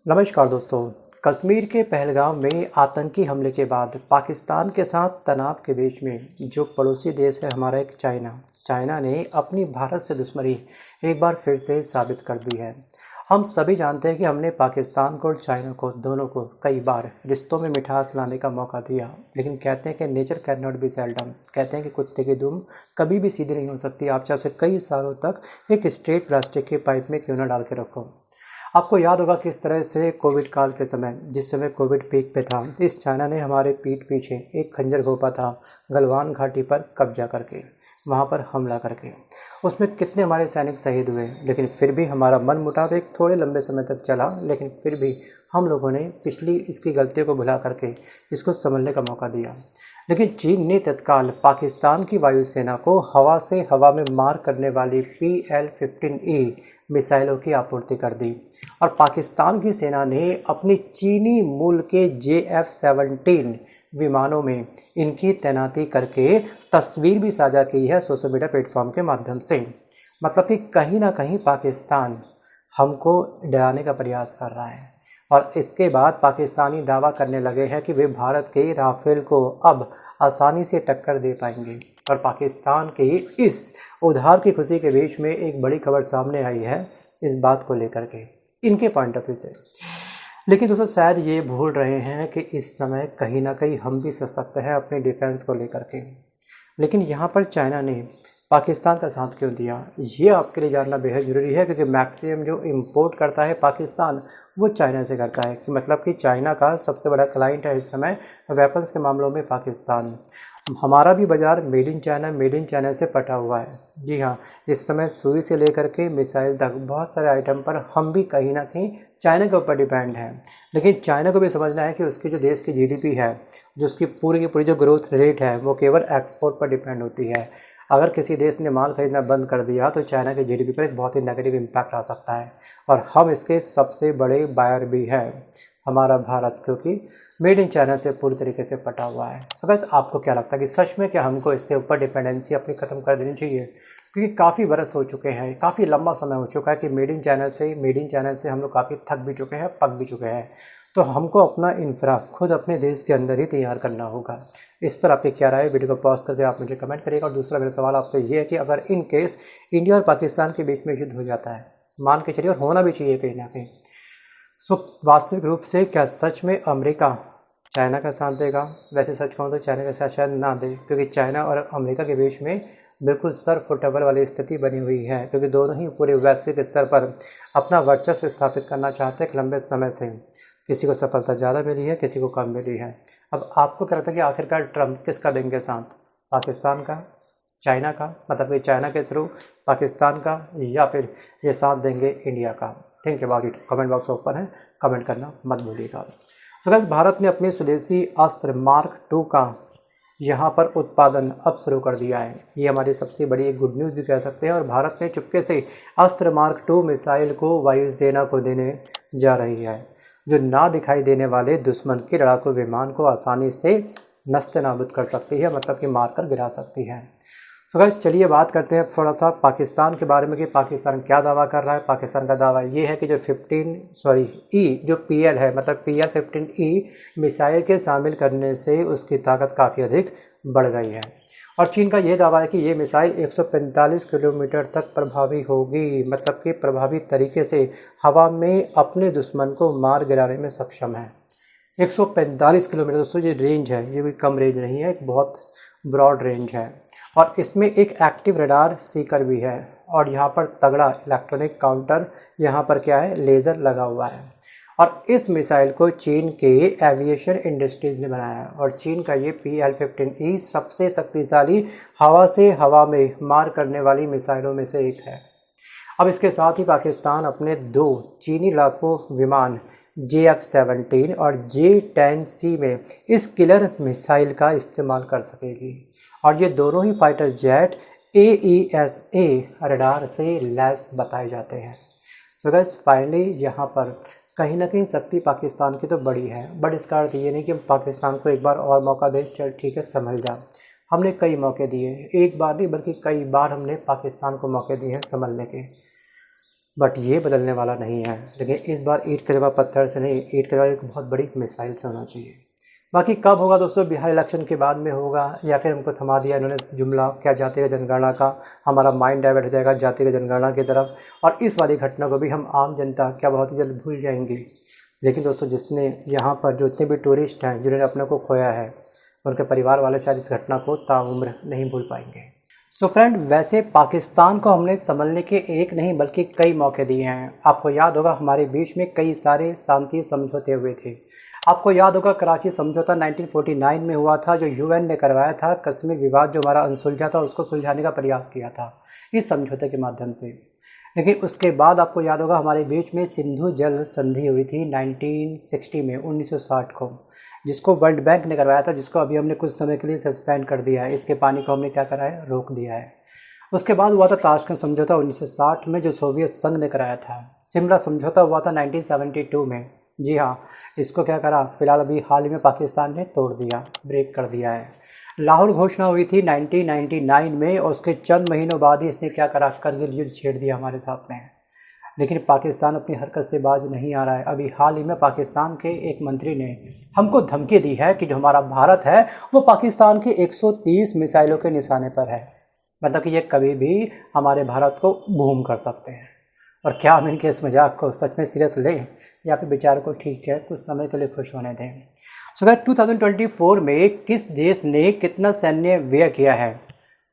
नमस्कार दोस्तों। कश्मीर के पहलगाम में आतंकी हमले के बाद पाकिस्तान के साथ तनाव के बीच में जो पड़ोसी देश है हमारा एक चाइना ने अपनी भारत से दुश्मनी एक बार फिर से साबित कर दी है। हम सभी जानते हैं कि हमने पाकिस्तान को और चाइना को दोनों को कई बार रिश्तों में मिठास लाने का मौका दिया, लेकिन कहते हैं कि nature can not be seldom. कहते हैं कि कुत्ते की दुम कभी भी सीधी नहीं हो सकती। आप चाहे उसे कई सालों तक एक स्ट्रेट प्लास्टिक के पाइप में क्यों ना डाल के रखो। आपको याद होगा किस तरह से कोविड काल के समय, जिस समय कोविड पीक पे था, इस चाइना ने हमारे पीठ पीछे एक खंजर घोंपा था, गलवान घाटी पर कब्जा करके, वहाँ पर हमला करके। उसमें कितने हमारे सैनिक शहीद हुए, लेकिन फिर भी हमारा मन मुटाव एक थोड़े लंबे समय तक चला, लेकिन फिर भी हम लोगों ने पिछली इसकी गलतियों को भुला करके इसको संभलने का मौका दिया। लेकिन चीन ने तत्काल पाकिस्तान की वायुसेना को हवा से हवा में मार करने वाली PL-15E मिसाइलों की आपूर्ति कर दी और पाकिस्तान की सेना ने अपनी चीनी मूल के JF-17 विमानों में इनकी तैनाती करके तस्वीर भी साझा की है सोशल मीडिया प्लेटफॉर्म के माध्यम से। मतलब कि कहीं ना कहीं पाकिस्तान हमको डराने का प्रयास कर रहा है और इसके बाद पाकिस्तानी दावा करने लगे हैं कि वे भारत के राफेल को अब आसानी से टक्कर दे पाएंगे। और पाकिस्तान की इस उधार की खुशी के बीच में एक बड़ी खबर सामने आई है इस बात को लेकर के, इनके पॉइंट ऑफ व्यू से। लेकिन दोस्तों शायद ये भूल रहे हैं कि इस समय कहीं ना कहीं हम भी सशक्त हैं अपने डिफेंस को लेकर के। लेकिन यहाँ पर चाइना ने पाकिस्तान का साथ क्यों दिया, ये आपके लिए जानना बेहद ज़रूरी है, क्योंकि मैक्सिमम जो इंपोर्ट करता है पाकिस्तान वो चाइना से करता है। कि मतलब कि चाइना का सबसे बड़ा क्लाइंट है इस समय वेपन्स के मामलों में पाकिस्तान। हमारा भी बाज़ार मेड इन चाइना से पटा हुआ है। जी हाँ, इस समय सुई से लेकर के मिसाइल तक बहुत सारे आइटम पर हम भी कहीं ना कहीं चाइना के ऊपर डिपेंड हैं। लेकिन चाइना को भी समझना है कि उसकी जो देश की GDP है, जो उसकी पूरी की पूरी जो ग्रोथ रेट है, वो केवल एक्सपोर्ट पर डिपेंड होती है। अगर किसी देश ने माल खरीदना बंद कर दिया तो चाइना के GDP पर एक बहुत ही नेगेटिव इम्पैक्ट आ सकता है और हम इसके सबसे बड़े बायर भी हैं हमारा भारत, क्योंकि मेड इन चाइना से पूरी तरीके से पटा हुआ है। सो गाइस, आपको क्या लगता है कि सच में क्या हमको इसके ऊपर डिपेंडेंसी अपनी ख़त्म कर देनी चाहिए? क्योंकि काफ़ी बरस हो चुके हैं, काफ़ी लंबा समय हो चुका है कि मेड इन चाइना से हम लोग काफ़ी थक भी चुके हैं, पक भी चुके हैं। तो हमको अपना इंफ्रा खुद अपने देश के अंदर ही तैयार करना होगा। इस पर आपकी क्या राय है? वीडियो को पॉज करके आप मुझे कमेंट करिएगा। और दूसरा मेरा सवाल आपसे ये है कि अगर इन केस इंडिया और पाकिस्तान के बीच में युद्ध हो जाता है, मान के चलिए, और होना भी चाहिए कहीं ना कहीं, सो वास्तविक रूप से क्या सच में अमेरिका चाइना का साथ देगा? वैसे सच कहूँ तो चाइना का साथ शायद ना दे, क्योंकि चाइना और अमेरिका के बीच में बिल्कुल सर फुटबॉल वाली स्थिति बनी हुई है, क्योंकि दोनों ही पूरे वैश्विक स्तर पर अपना वर्चस्व स्थापित करना चाहते हैं एक लंबे समय से। किसी को सफलता ज़्यादा मिली है, किसी को कम मिली है। अब आपको क्या लगता है कि आखिरकार ट्रम्प किसका देंगे साथ? पाकिस्तान का, चाइना का, मतलब कि चाइना के थ्रू पाकिस्तान का, या फिर ये साथ देंगे इंडिया का? Think about it. Comment box open है, कमेंट करना मत भूलिएगा। सो गाइस, भारत ने अपने स्वदेशी अस्त्र मार्क 2 का यहाँ पर उत्पादन अब शुरू कर दिया है। ये हमारी सबसे बड़ी एक गुड न्यूज़ भी कह सकते हैं। और भारत ने चुपके से अस्त्र मार्क 2 मिसाइल को वायुसेना को देने जा रही है, जो ना दिखाई देने वाले दुश्मन के लड़ाकू विमान को आसानी से नस्ते नाबूद कर सकती है, मतलब कि मार कर गिरा सकती है। सो गाइस, चलिए बात करते हैं थोड़ा सा पाकिस्तान के बारे में कि पाकिस्तान क्या दावा कर रहा है। पाकिस्तान का दावा ये है कि जो जो PL है, मतलब PL-15E मिसाइल के शामिल करने से उसकी ताकत काफ़ी अधिक बढ़ गई है। और चीन का ये दावा है कि ये मिसाइल 145 किलोमीटर तक प्रभावी होगी, मतलब कि प्रभावी तरीके से हवा में अपने दुश्मन को मार गिराने में सक्षम है। 145 किलोमीटर दोस्तों, ये रेंज है, ये कोई कम रेंज नहीं है, एक बहुत ब्रॉड रेंज है। और इसमें एक एक्टिव रडार सीकर भी है और यहाँ पर तगड़ा इलेक्ट्रॉनिक काउंटर, यहाँ पर क्या है, लेज़र लगा हुआ है। और इस मिसाइल को चीन के एविएशन इंडस्ट्रीज़ ने बनाया है और चीन का ये PL-15E सबसे शक्तिशाली हवा से हवा में मार करने वाली मिसाइलों में से एक है। अब इसके साथ ही पाकिस्तान अपने 2 चीनी लड़ाकू विमान JF-17 और J-10C में इस किलर मिसाइल का इस्तेमाल कर सकेगी। और ये दोनों ही फाइटर जेट AESA रडार से लैस बताए जाते हैं। सो गाइस, फाइनली यहाँ पर कहीं ना कहीं शक्ति पाकिस्तान की तो बड़ी है, बट इसका अर्थ ये नहीं कि हम पाकिस्तान को एक बार और मौका दें, चल ठीक है समझ जा। हमने कई मौके दिए, एक बार नहीं बल्कि कई बार हमने पाकिस्तान को मौके दिए हैं संभलने के। बट ये बदलने वाला नहीं है। लेकिन इस बार ईंट की जगह पत्थर से नहीं, ईंट की जगह एक बहुत बड़ी मिसाइल से होना चाहिए। बाकी कब होगा दोस्तों, बिहार इलेक्शन के बाद में होगा या फिर हमको थमा दिया इन्होंने जुमला क्या जातिगत जनगणना का, हमारा माइंड डाइवर्ट हो जाएगा जातिगत जनगणना की तरफ, और इस वाली घटना को भी हम आम जनता क्या बहुत ही जल्द भूल जाएंगे। लेकिन दोस्तों जिसने यहाँ पर जो इतने भी टूरिस्ट हैं जिन्होंने अपने को खोया है, उनके परिवार वाले शायद इस घटना को ताउम्र नहीं भूल पाएंगे। सो फ्रेंड, वैसे पाकिस्तान को हमने संभलने के एक नहीं बल्कि कई मौके दिए हैं। आपको याद होगा हमारे बीच में कई सारे शांति समझौते हुए थे। आपको याद होगा कराची समझौता 1949 में हुआ था, जो यूएन ने करवाया था। कश्मीर विवाद जो हमारा अनसुलझा था उसको सुलझाने का प्रयास किया था इस समझौते के माध्यम से। लेकिन उसके बाद आपको याद होगा हमारे बीच में सिंधु जल संधि हुई थी 1960 में, 1960 को, जिसको वर्ल्ड बैंक ने करवाया था, जिसको अभी हमने कुछ समय के लिए सस्पेंड कर दिया है। इसके पानी को हमने क्या करा है, रोक दिया है। उसके बाद हुआ था ताशकंद समझौता 1960 में, जो सोवियत संघ ने कराया था। शिमला समझौता हुआ था 1972 में। जी हाँ, इसको क्या करा, फिलहाल अभी हाल ही में पाकिस्तान ने तोड़ दिया, ब्रेक कर दिया है। लाहौर घोषणा हुई थी 1999 में, और उसके चंद महीनों बाद ही इसने क्या करा, करगिल युद्ध छेड़ दिया हमारे साथ में। लेकिन पाकिस्तान अपनी हरकत से बाज नहीं आ रहा है। अभी हाल ही में पाकिस्तान के एक मंत्री ने हमको धमकी दी है कि जो हमारा भारत है वो पाकिस्तान की 130 मिसाइलों के निशाने पर है। मतलब कि ये कभी भी हमारे भारत को बूम कर सकते हैं। और क्या हम इनके इस मजाक को सच में सीरियस लें, या फिर बेचारों को ठीक है कुछ समय के लिए खुश होने दें। सो गाइस, 2024 में किस देश ने कितना सैन्य व्यय किया है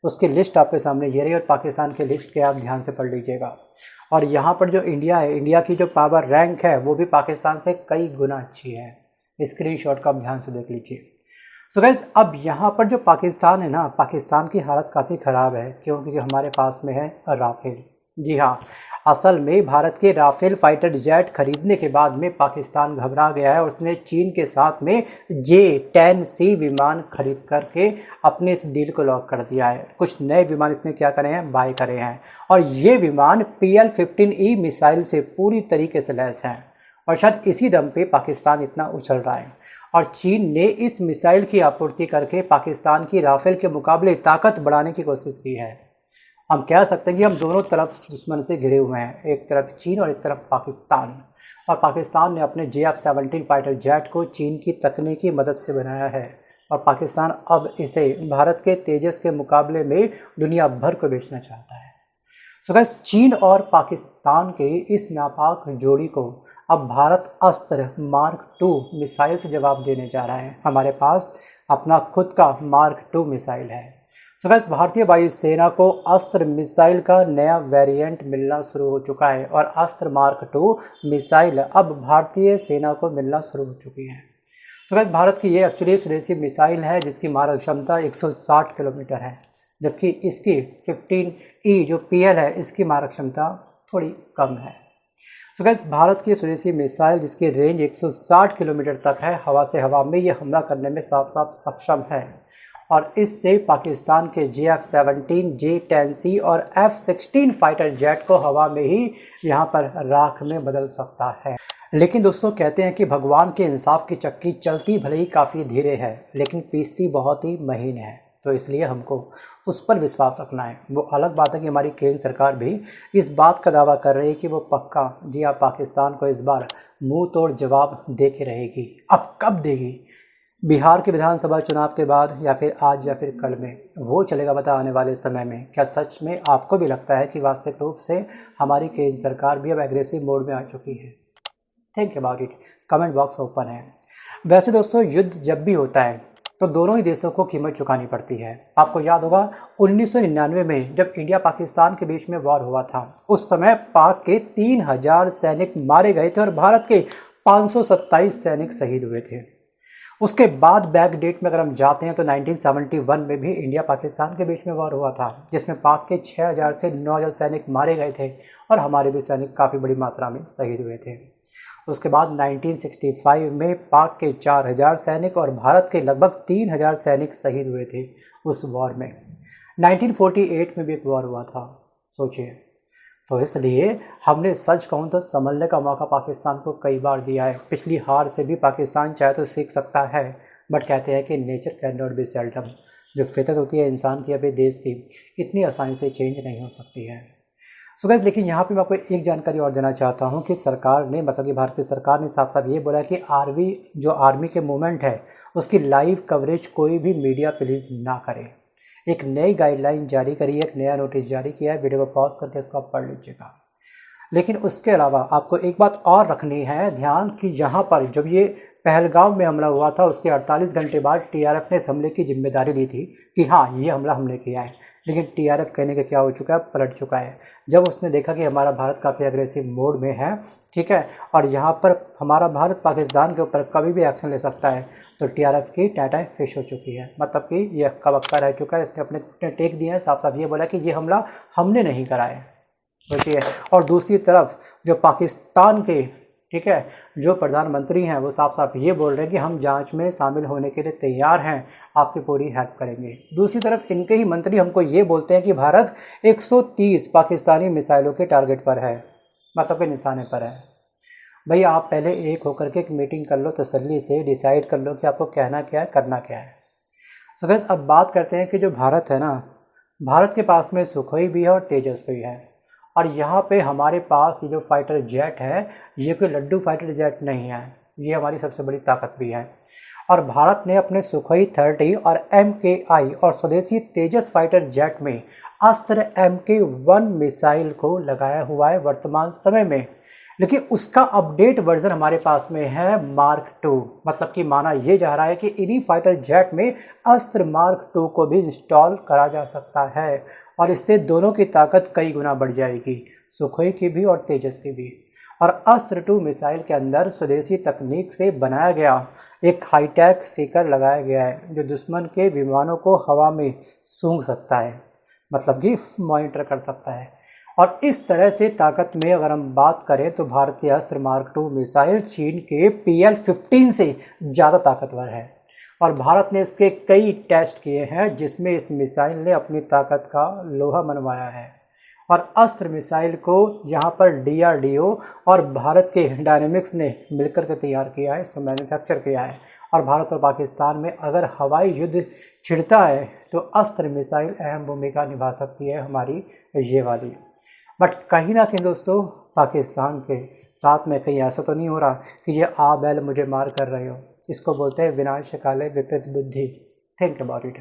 उसकी लिस्ट आपके सामने ये रही, और पाकिस्तान की लिस्ट के आप ध्यान से पढ़ लीजिएगा। और यहाँ पर जो इंडिया है, इंडिया की जो पावर रैंक है वो भी पाकिस्तान से कई गुना अच्छी है। स्क्रीनशॉट का आप ध्यान से देख लीजिए। सो गाइस, अब यहाँ पर जो पाकिस्तान है ना, पाकिस्तान की हालत काफ़ी ख़राब है। क्योंकि हमारे पास में है राफेल। जी हाँ, असल में भारत के राफेल फाइटर जेट खरीदने के बाद में पाकिस्तान घबरा गया है, और उसने चीन के साथ में J-10C विमान खरीद करके अपने इस डील को लॉक कर दिया है। कुछ नए विमान इसने क्या करे हैं, बाय करे हैं, और ये विमान PL-15E मिसाइल से पूरी तरीके से लैस हैं। और शायद इसी दम पे पाकिस्तान इतना उछल रहा है। और चीन ने इस मिसाइल की आपूर्ति करके पाकिस्तान की राफेल के मुकाबले ताकत बढ़ाने की कोशिश की है। हम कह सकते हैं कि हम दोनों तरफ दुश्मन से घिरे हुए हैं, एक तरफ चीन और एक तरफ पाकिस्तान। और पाकिस्तान ने अपने JF-17 फाइटर जेट को चीन की तकनीकी मदद से बनाया है, और पाकिस्तान अब इसे भारत के तेजस के मुकाबले में दुनिया भर को बेचना चाहता है। सो गाइस, चीन और पाकिस्तान के इस नापाक जोड़ी को अब भारत अस्त्र मार्क 2 मिसाइल से जवाब देने जा रहा है। हमारे पास अपना खुद का मार्क 2 मिसाइल है। सो गाइस, भारतीय वायुसेना को अस्त्र मिसाइल का नया वेरिएंट मिलना शुरू हो चुका है, और अस्त्र मार्क 2 मिसाइल अब भारतीय सेना को मिलना शुरू हो चुकी है। सो गाइस, भारत की ये एक्चुअली स्वदेशी मिसाइल है, जिसकी मारक क्षमता 160 किलोमीटर है, जबकि इसकी 15E जो PL है इसकी मारक क्षमता थोड़ी कम है। सो गाइस, भारत की स्वदेशी मिसाइल जिसकी रेंज 160 किलोमीटर तक है, हवा से हवा में ये हमला करने में साफ साफ सक्षम है, और इससे पाकिस्तान के JF-17, J-10C और F-16 फाइटर जेट को हवा में ही यहाँ पर राख में बदल सकता है। लेकिन दोस्तों, कहते हैं कि भगवान के इंसाफ की चक्की चलती भले ही काफ़ी धीरे है, लेकिन पीसती बहुत ही महीन है। तो इसलिए हमको उस पर विश्वास रखना है। वो अलग बात है कि हमारी केंद्र सरकार भी इस बात का दावा कर रही है कि वो पक्का, जी हाँ, पाकिस्तान को इस बार मुंह तोड़ जवाब दे के रहेगी। अब कब देगी, बिहार के विधानसभा चुनाव के बाद, या फिर आज, या फिर कल में, वो चलेगा बता आने वाले समय में। क्या सच में आपको भी लगता है कि वास्तविक रूप से हमारी केंद्र सरकार भी अब एग्रेसिव मोड में आ चुकी है? Think about it, comment box open है। वैसे दोस्तों, युद्ध जब भी होता है तो दोनों ही देशों को कीमत चुकानी पड़ती है। आपको याद होगा 1999 में जब इंडिया पाकिस्तान के बीच में वॉर हुआ था, उस समय पाक के 3000 सैनिक मारे गए थे और भारत के 527 सैनिक शहीद हुए थे। उसके बाद बैक डेट में अगर हम जाते हैं तो 1971 में भी इंडिया पाकिस्तान के बीच में वॉर हुआ था, जिसमें पाक के 6000 से 9000 सैनिक मारे गए थे, और हमारे भी सैनिक काफ़ी बड़ी मात्रा में शहीद हुए थे। उसके बाद 1965 में पाक के 4000 सैनिक और भारत के लगभग 3000 सैनिक शहीद हुए थे उस वॉर में। 1948 में भी एक वॉर हुआ था, सोचिए। तो इसलिए हमने सच कहूँ तो संभलने का मौका पाकिस्तान को कई बार दिया है। पिछली हार से भी पाकिस्तान चाहे तो सीख सकता है, बट कहते हैं कि nature can not be seldom. जो फितरत होती है इंसान की, अपने देश की, इतनी आसानी से चेंज नहीं हो सकती है। सो गाइस, लेकिन यहाँ पे मैं आपको एक जानकारी और देना चाहता हूँ कि सरकार ने, मतलब कि भारत की सरकार ने साफ साफ ये बोला कि आर्मी के मूवमेंट है उसकी लाइव कवरेज कोई भी मीडिया प्लीज़ ना करे। एक नई गाइडलाइन जारी करी है, एक नया नोटिस जारी किया है। वीडियो को पॉज करके इसको आप पढ़ लीजिएगा। लेकिन उसके अलावा आपको एक बात और रखनी है ध्यान कि यहाँ पर जब ये पहलगाम में हमला हुआ था उसके 48 घंटे बाद टीआरएफ ने इस हमले की जिम्मेदारी ली थी कि हाँ ये हमला हमने किया है। लेकिन टीआरएफ कहने का क्या हो चुका है, पलट चुका है। जब उसने देखा कि हमारा भारत काफ़ी अग्रेसिव मोड में है, ठीक है, और यहाँ पर हमारा भारत पाकिस्तान के ऊपर कभी भी एक्शन ले सकता है, तो टीआरएफ की टाटा फिश हो चुकी है। मतलब कि ये हक्का बक्का रह चुका है। इसने अपने टेक दिया है, साफ साफ ये बोला कि ये हमला हमने नहीं करा है, सोचिए। और दूसरी तरफ जो पाकिस्तान के, ठीक है, जो प्रधानमंत्री हैं वो साफ साफ ये बोल रहे हैं कि हम जांच में शामिल होने के लिए तैयार हैं, आपकी पूरी हेल्प करेंगे। दूसरी तरफ इनके ही मंत्री हमको ये बोलते हैं कि भारत 130 पाकिस्तानी मिसाइलों के टारगेट पर है, मतलब के निशाने पर है। भाई आप पहले एक होकर के एक मीटिंग कर लो, तसल्ली से डिसाइड कर लो कि आपको कहना क्या है, करना क्या है। सो गाइस, अब बात करते हैं कि जो भारत है ना, भारत के पास में सुखोई भी है और तेजस भी है। और यहाँ पे हमारे पास ये जो फाइटर जेट है ये कोई लड्डू फाइटर जेट नहीं है, ये हमारी सबसे बड़ी ताकत भी है। और भारत ने अपने सुखोई 30 और MKI और स्वदेशी तेजस फाइटर जेट में अस्त्र MK1 मिसाइल को लगाया हुआ है वर्तमान समय में। लेकिन उसका अपडेट वर्जन हमारे पास में है मार्क 2, मतलब कि माना ये जा रहा है कि इन्हीं फाइटर जेट में अस्त्र मार्क 2 को भी इंस्टॉल करा जा सकता है और इससे दोनों की ताकत कई गुना बढ़ जाएगी, सुखोई की भी और तेजस की भी। और अस्त्र 2 मिसाइल के अंदर स्वदेशी तकनीक से बनाया गया एक हाईटेक सीकर लगाया गया है जो दुश्मन के विमानों को हवा में सूंघ सकता है, मतलब कि मॉनिटर कर सकता है। और इस तरह से ताकत में अगर हम बात करें तो भारतीय अस्त्र मार्क 2 मिसाइल चीन के PL-15 से ज़्यादा ताकतवर है। और भारत ने इसके कई टेस्ट किए हैं जिसमें इस मिसाइल ने अपनी ताकत का लोहा मनवाया है। और अस्त्र मिसाइल को यहाँ पर DRDO और भारत के डायनेमिक्स ने मिलकर के तैयार किया है, इसको मैन्युफैक्चर किया है। और भारत और पाकिस्तान में अगर हवाई युद्ध छिड़ता है तो अस्त्र मिसाइल अहम भूमिका निभा सकती है हमारी ये वाली। बट कहीं ना कहीं दोस्तों पाकिस्तान के साथ में कहीं ऐसा तो नहीं हो रहा कि ये आ बैल मुझे मार कर रहे हो। इसको बोलते हैं विनाश काले विपरीत बुद्धि। Think about it.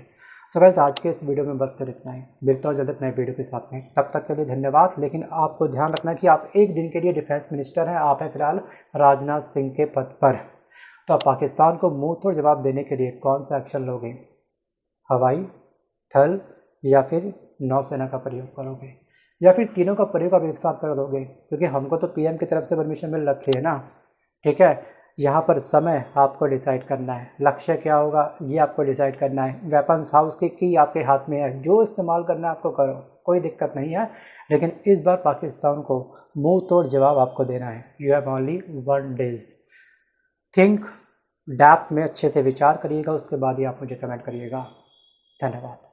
So guys, आज के इस वीडियो में बस कर इतना ही। मिलता हूँ जल्द नए वीडियो के साथ में, तब तक के लिए धन्यवाद। लेकिन आपको ध्यान रखना कि आप एक दिन के लिए डिफेंस मिनिस्टर हैं, आप हैं फिलहाल राजनाथ सिंह के पद पर। तो आप पाकिस्तान को मुँह तोड़ जवाब देने के लिए कौन सा एक्शन लोगे? हवाई, थल या फिर नौसेना का प्रयोग करोगे, या फिर तीनों का प्रयोग आप एक साथ कर दोगे? क्योंकि हमको तो PM की तरफ से परमिशन मिल रखी है ना, ठीक है। यहाँ पर समय आपको डिसाइड करना है, लक्ष्य क्या होगा ये आपको डिसाइड करना है। वेपन्स हाउस की की आपके हाथ में है, जो इस्तेमाल करना है आपको करो, कोई दिक्कत नहीं है। लेकिन इस बार पाकिस्तान को मुंह तोड़ जवाब आपको देना है। You have only 1 days. Think depth में अच्छे से विचार करिएगा, उसके बाद ही आप मुझे कमेंट करिएगा। धन्यवाद।